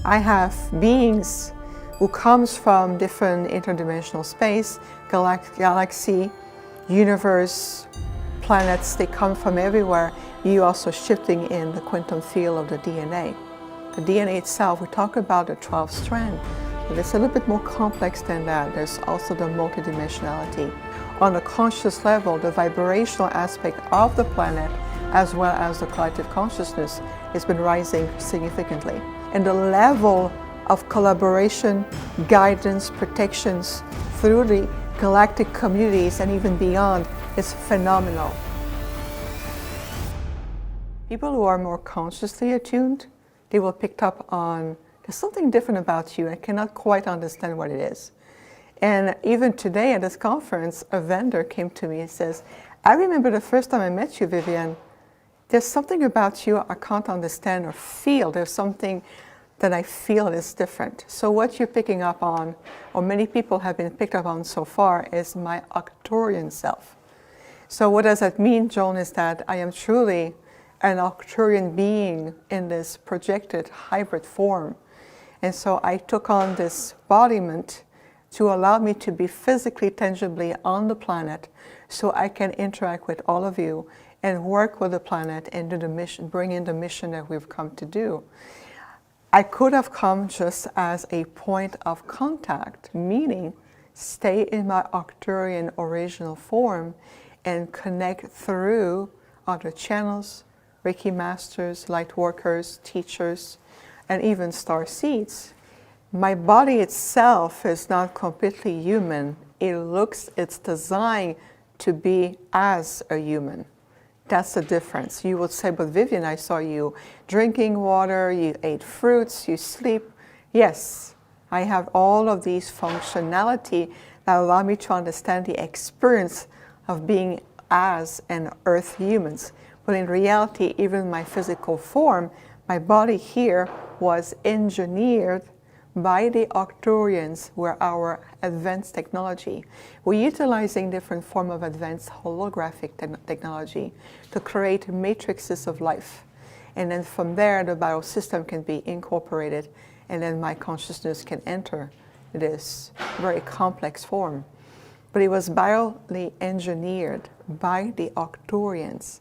I have beings who comes from different interdimensional space, galaxy, universe, planets, they come from everywhere. You also shifting in the quantum field of the DNA. The DNA itself, we talk about the 12 strand, but it's a little bit more complex than that. There's also the multidimensionality. On a conscious level, the vibrational aspect of the planet, as well as the collective consciousness, has been rising significantly. And the level of collaboration, guidance, protections through the galactic communities and even beyond is phenomenal. People who are more consciously attuned, they will pick up on there's something different about you. I cannot quite understand what it is. And even today at this conference, a vendor came to me and says, I remember the first time I met you, Viviane. There's something about you I can't understand or feel. There's something that I feel is different. So what you're picking up on, or many people have been picked up on so far, is my Arcturian self. So what does that mean, Joan, is that I am truly an Arcturian being in this projected hybrid form. And so I took on this embodiment to allow me to be physically, tangibly on the planet so I can interact with all of you and work with the planet and do the mission, bring in the mission that we've come to do. I could have come just as a point of contact, meaning stay in my Arcturian original form and connect through other channels, Reiki masters, light workers, teachers, and even starseeds. My body itself is not completely human. It's designed to be as a human. That's the difference. You would say, but Viviane, I saw you drinking water, you ate fruits, you sleep. Yes, I have all of these functionality that allow me to understand the experience of being as an earth humans. But in reality, even my physical form, my body here was engineered by the Arcturians, were our advanced technology. We're utilizing different form of advanced holographic technology to create matrices of life. And then from there, the biosystem can be incorporated, and then my consciousness can enter this very complex form. But it was biologically engineered by the Arcturians.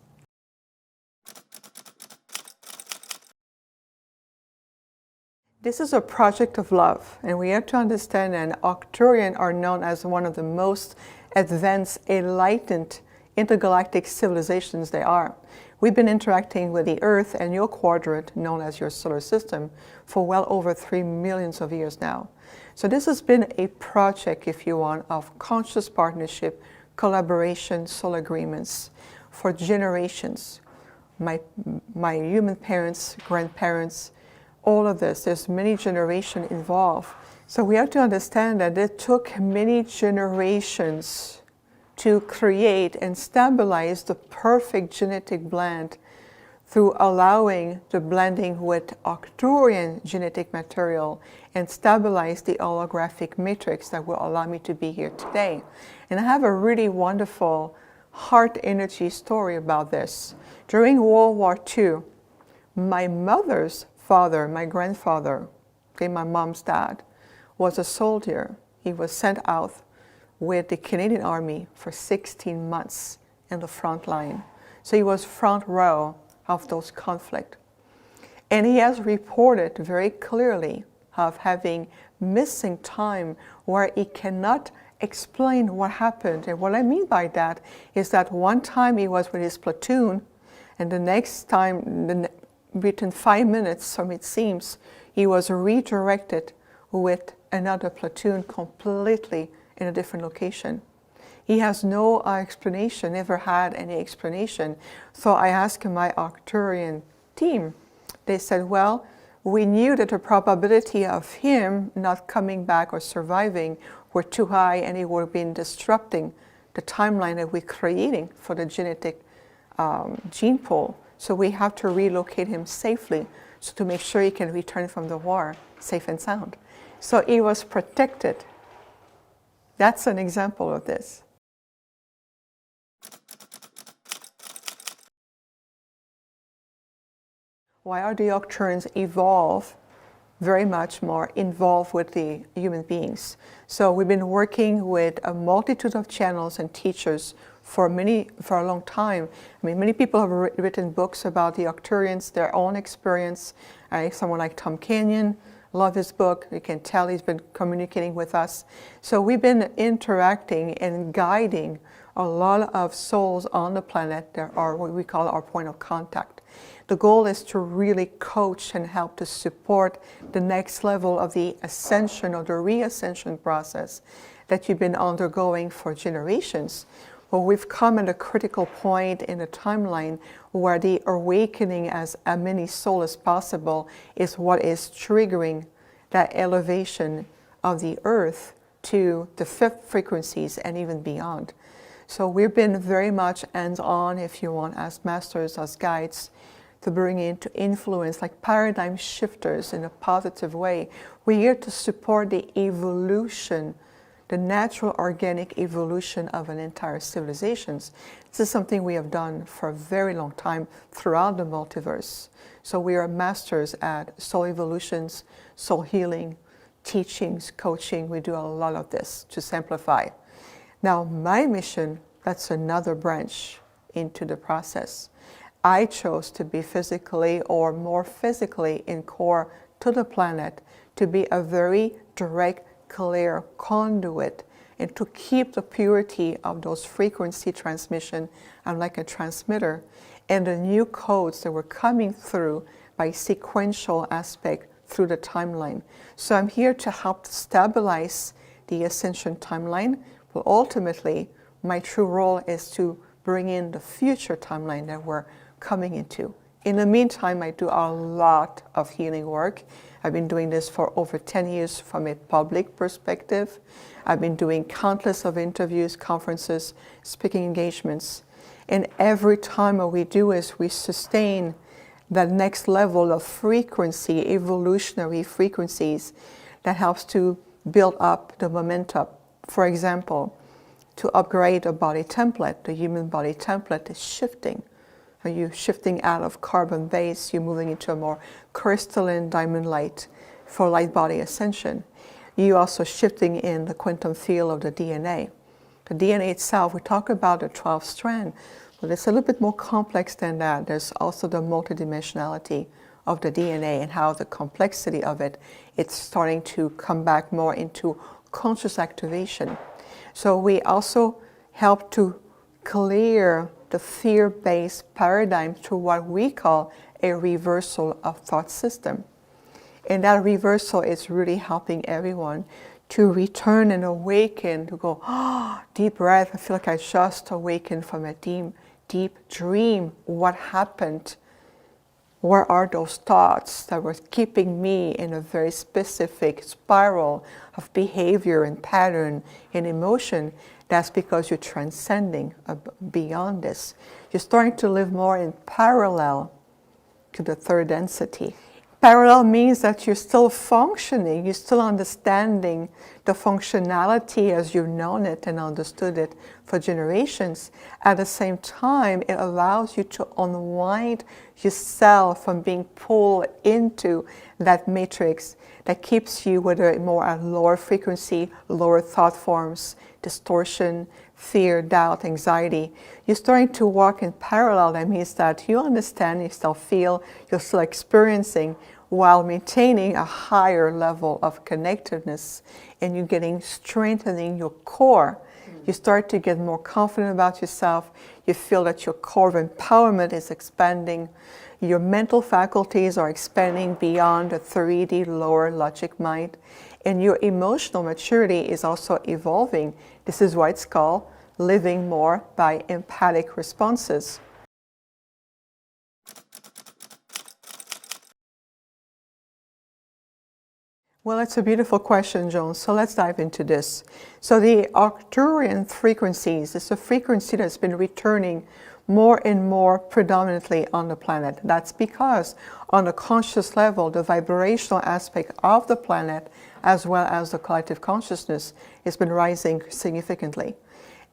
This is a project of love, and we have to understand that Arcturian are known as one of the most advanced, enlightened intergalactic civilizations they are. We've been interacting with the Earth and your quadrant, known as your solar system, for well over 3 million of years now. So this has been a project, if you want, of conscious partnership, collaboration, soul agreements for generations. My human parents, grandparents, all of this, there's many generations involved. So we have to understand that it took many generations to create and stabilize the perfect genetic blend through allowing the blending with Arcturian genetic material and stabilize the holographic matrix that will allow me to be here today. And I have a really wonderful heart energy story about this. During World War II, my mother's father, my grandfather, okay, my mom's dad, was a soldier. He was sent out with the Canadian Army for 16 months in the front line. So he was front row of those conflicts. And he has reported very clearly of having missing time where he cannot explain what happened. And what I mean by that is that one time he was with his platoon, and the next time, within 5 minutes, so it seems, he was redirected with another platoon completely in a different location. He has no explanation, never had any explanation. So I asked my Arcturian team. They said, well, we knew that the probability of him not coming back or surviving were too high, and it would have been disrupting the timeline that we're creating for the genetic gene pool. So we have to relocate him safely so to make sure he can return from the war safe and sound. So he was protected. That's an example of this. Why are the Arcturians evolved very much more involved with the human beings. So we've been working with a multitude of channels and teachers for a long time. I mean, many people have written books about the Arcturians, their own experience. Someone like Tom Kenyon, love his book. You can tell he's been communicating with us. So we've been interacting and guiding a lot of souls on the planet that are what we call our point of contact. The goal is to really coach and help to support the next level of the ascension or the reascension process that you've been undergoing for generations. Well, we've come at a critical point in the timeline where the awakening as many souls as possible is what is triggering that elevation of the earth to the fifth frequencies and even beyond. So we've been very much hands-on, if you want, as masters, as guides, to bring in, to influence, like paradigm shifters in a positive way. We're here to support the evolution, the natural organic evolution of an entire civilization. This is something we have done for a very long time throughout the multiverse. So we are masters at soul evolutions, soul healing, teachings, coaching. We do a lot of this to simplify. Now, my mission, that's another branch into the process. I chose to be physically or more physically in core to the planet, to be a very direct, clear conduit, and to keep the purity of those frequency transmission. I'm like a transmitter, and the new codes that were coming through by sequential aspect through the timeline. So I'm here to help stabilize the Ascension timeline, but ultimately my true role is to bring in the future timeline that we're coming into. In the meantime, I do a lot of healing work. I've been doing this for over 10 years from a public perspective. I've been doing countless of interviews, conferences, speaking engagements. And every time what we do is we sustain that next level of frequency, evolutionary frequencies that helps to build up the momentum. For example, to upgrade a body template, the human body template is shifting. Are you shifting out of carbon base? You're moving into a more crystalline diamond light for light body ascension. You're also shifting in the quantum field of the DNA. The DNA itself, we talk about the 12 strand, but it's a little bit more complex than that. There's also the multidimensionality of the DNA and how the complexity of it, it's starting to come back more into conscious activation. So we also help to clear the fear-based paradigm to what we call a reversal of thought system. And that reversal is really helping everyone to return and awaken, to go, deep breath, I feel like I just awakened from a deep dream. What happened? Where are those thoughts that were keeping me in a very specific spiral of behavior and pattern and emotion? That's because you're transcending beyond this. You're starting to live more in parallel to the third density. Parallel means that you're still functioning, you're still understanding the functionality as you've known it and understood it for generations. At the same time, it allows you to unwind yourself from being pulled into that matrix that keeps you, whether more at lower frequency, lower thought forms, distortion, fear, doubt, anxiety. You're starting to walk in parallel. That means that you understand, you still feel, you're still experiencing, while maintaining a higher level of connectedness, and you're strengthening your core. You start to get more confident about yourself. You feel that your core of empowerment is expanding. Your mental faculties are expanding beyond the 3D lower logic mind. And your emotional maturity is also evolving. This is why it's called living more by empathic responses. Well, it's a beautiful question, Joan. So let's dive into this. So the Arcturian frequencies is a frequency that's been returning more and more predominantly on the planet. That's because on a conscious level, the vibrational aspect of the planet, as well as the collective consciousness, has been rising significantly.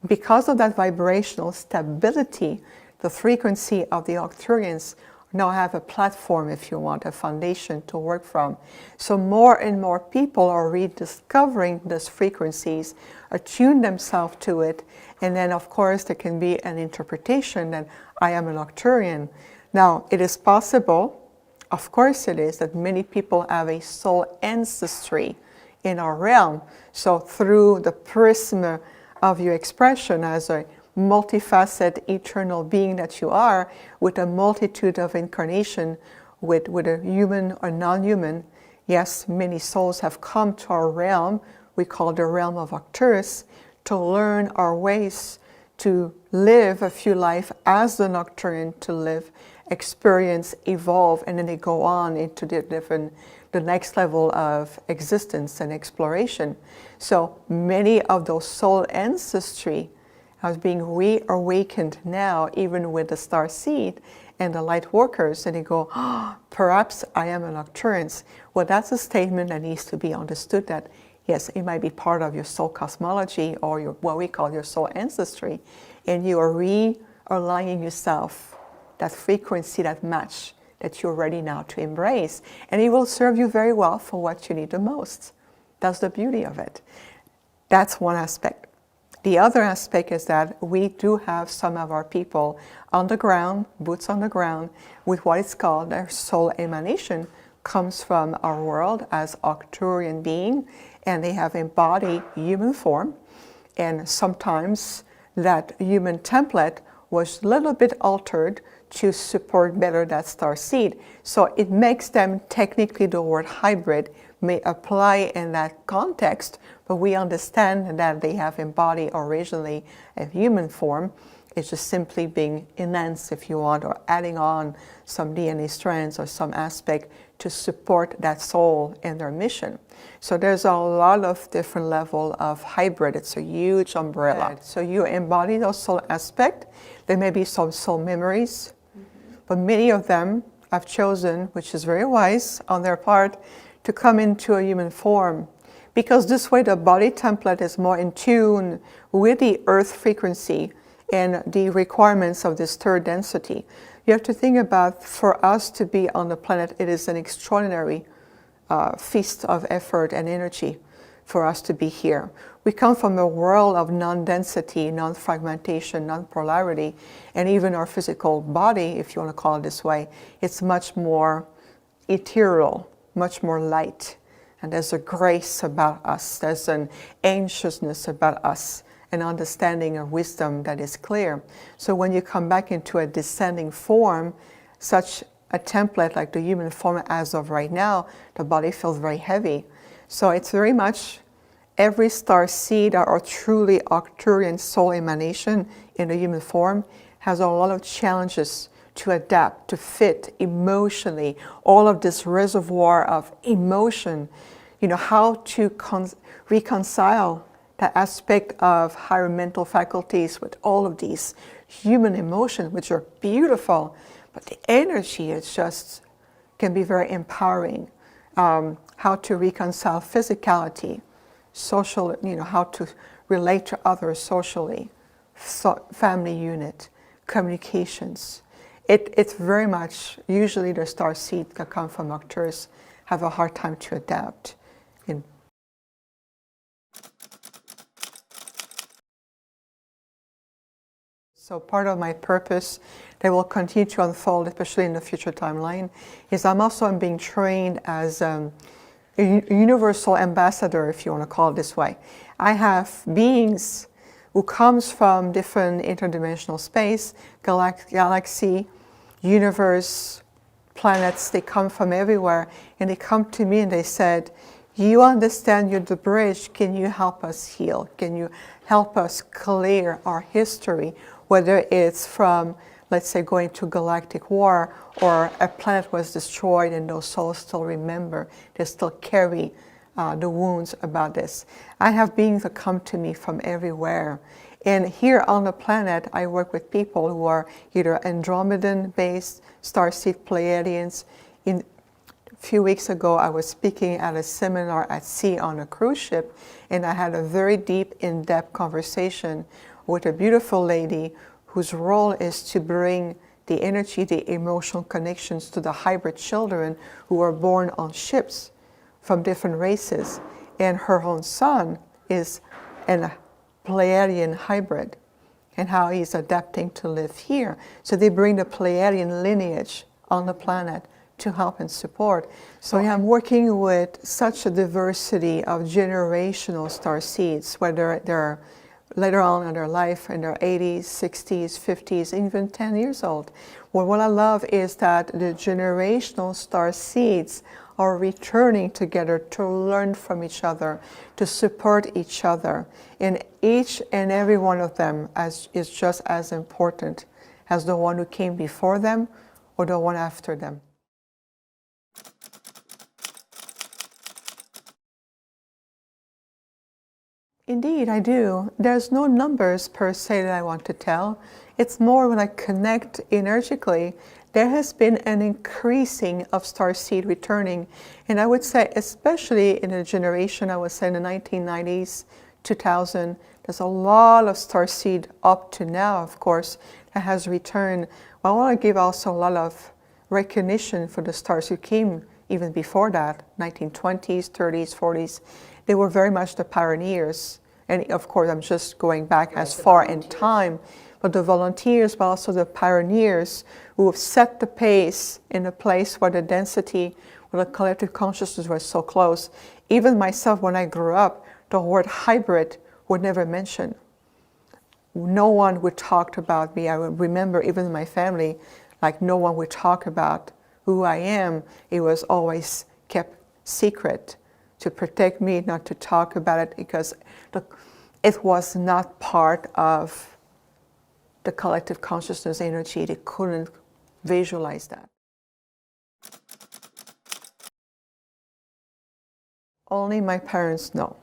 Because of that vibrational stability, the frequency of the Arcturians now have a platform, if you want, a foundation to work from. So more and more people are rediscovering these frequencies, attune themselves to it, and then of course there can be an interpretation that I am an Arcturian. Now it is possible, of course it is, that many people have a soul ancestry in our realm. So through the prism of your expression as a multifaceted eternal being that you are, with a multitude of incarnation, with a human or non-human, yes, many souls have come to our realm, we call the realm of Arcturus, to learn our ways to live a few life as an Arcturian, to live, experience, evolve, and then they go on into the next level of existence and exploration. So many of those soul ancestry are being reawakened now, even with the starseed and the light workers, and they go, oh, perhaps I am an Arcturian. Well, that's a statement that needs to be understood, that yes, it might be part of your soul cosmology or your, what we call your soul ancestry, and you are realigning yourself, that frequency, that match that you're ready now to embrace, and it will serve you very well for what you need the most. That's the beauty of it. That's one aspect. The other aspect is that we do have some of our people on the ground, boots on the ground, with what is called their soul emanation, comes from our world as Arcturian being, and they have embodied human form, and sometimes that human template was a little bit altered to support better that star seed. So it makes them, technically the word hybrid may apply in that context, but we understand that they have embodied originally a human form. It's just simply being enhanced, if you want, or adding on some DNA strands or some aspect to support that soul in their mission. So there's a lot of different level of hybrid. It's a huge umbrella. So you embody those soul aspects. There may be some soul memories, but many of them have chosen, which is very wise on their part, to come into a human form, because this way the body template is more in tune with the earth frequency and the requirements of this third density. You have to think about, for us to be on the planet, it is an extraordinary feast of effort and energy for us to be here. We come from a world of non-density, non-fragmentation, non-polarity, and even our physical body, if you want to call it this way, it's much more ethereal, much more light. And there's a grace about us, there's an anxiousness about us, an understanding of wisdom that is clear. So when you come back into a descending form, such a template like the human form as of right now, the body feels very heavy. So it's very much every star seed or truly Arcturian soul emanation in the human form has a lot of challenges to adapt, to fit emotionally, all of this reservoir of emotion, you know, how to reconcile the aspect of higher mental faculties with all of these human emotions, which are beautiful, but the energy is just, can be very empowering. How to reconcile physicality, social, you know, how to relate to others socially, family unit, communications. It's very much, usually the star seed that come from Arcturus have a hard time to adapt. So part of my purpose that will continue to unfold, especially in the future timeline, is I'm also being trained as a universal ambassador, if you want to call it this way. I have beings who comes from different interdimensional space, galaxy, universe, planets, they come from everywhere, and they come to me and they said, you understand you're the bridge, can you help us heal? Can you help us clear our history? Whether it's from, let's say, going to galactic war, or a planet was destroyed and those souls still remember, they still carry the wounds about this. I have beings that come to me from everywhere. And here on the planet, I work with people who are either Andromedan-based, starseed Pleiadians. A few weeks ago, I was speaking at a seminar at sea on a cruise ship, and I had a very deep, in-depth conversation with a beautiful lady whose role is to bring the energy, the emotional connections to the hybrid children who were born on ships from different races. And her own son is a Pleiadian hybrid, and how he's adapting to live here. So they bring the Pleiadian lineage on the planet to help and support. So yeah, I'm working with such a diversity of generational starseeds, whether they're later on in their life, in their 80s, 60s, 50s, even 10 years old. Well, what I love is that the generational starseeds are returning together to learn from each other, to support each other. And each and every one of them is just as important as the one who came before them or the one after them. Indeed, I do. There's no numbers per se that I want to tell. It's more when I connect energetically. There has been an increasing of starseed returning. And I would say, especially in a generation, I would say in the 1990s, 2000, there's a lot of starseed up to now, of course, that has returned. But I want to give also a lot of recognition for the stars who came even before that, 1920s, 30s, 40s. They were very much the pioneers. And of course, I'm just going back as far in time, but the volunteers, but also the pioneers who have set the pace in a place where the density, where the collective consciousness was so close. Even myself, when I grew up, the word hybrid was never mentioned. No one would talk about me. I remember even in my family, like no one would talk about who I am. It was always kept secret to protect me, not to talk about it, because it was not part of the collective consciousness energy. They couldn't visualize that. Only my parents know.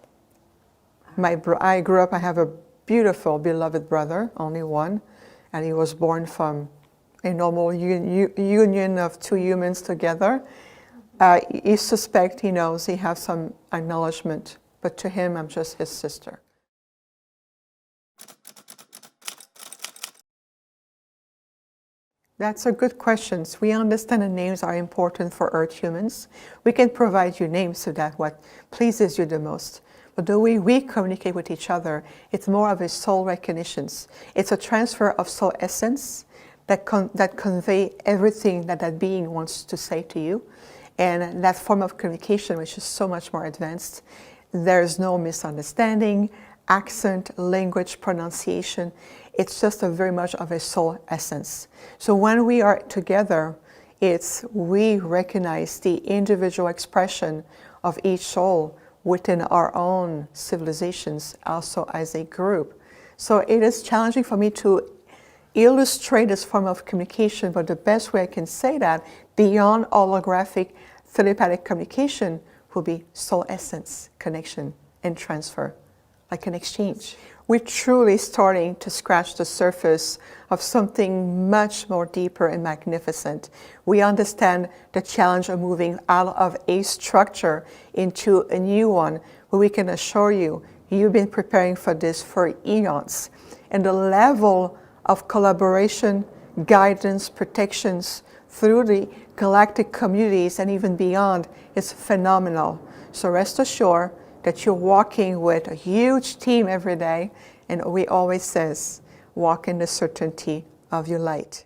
I grew up, I have a beautiful, beloved brother, only one, and he was born from a normal union of two humans together. He suspects, he knows, he has some acknowledgement, but to him, I'm just his sister. That's a good question. We understand the names are important for Earth humans. We can provide you names so that what pleases you the most. But the way we communicate with each other, it's more of a soul recognition. It's a transfer of soul essence that convey everything that being wants to say to you. And that form of communication, which is so much more advanced, there's no misunderstanding, accent, language, pronunciation. It's just very much of a soul essence. So when we are together, we recognize the individual expression of each soul within our own civilizations, also as a group. So it is challenging for me to illustrate this form of communication, but the best way I can say that, beyond holographic telepathic communication, will be soul essence, connection, and transfer, like an exchange. We're truly starting to scratch the surface of something much more deeper and magnificent. We understand the challenge of moving out of a structure into a new one, where we can assure you, you've been preparing for this for eons. And the level of collaboration, guidance, protections through the galactic communities and even beyond is phenomenal. So rest assured that you're walking with a huge team every day, and we always says, walk in the certainty of your light.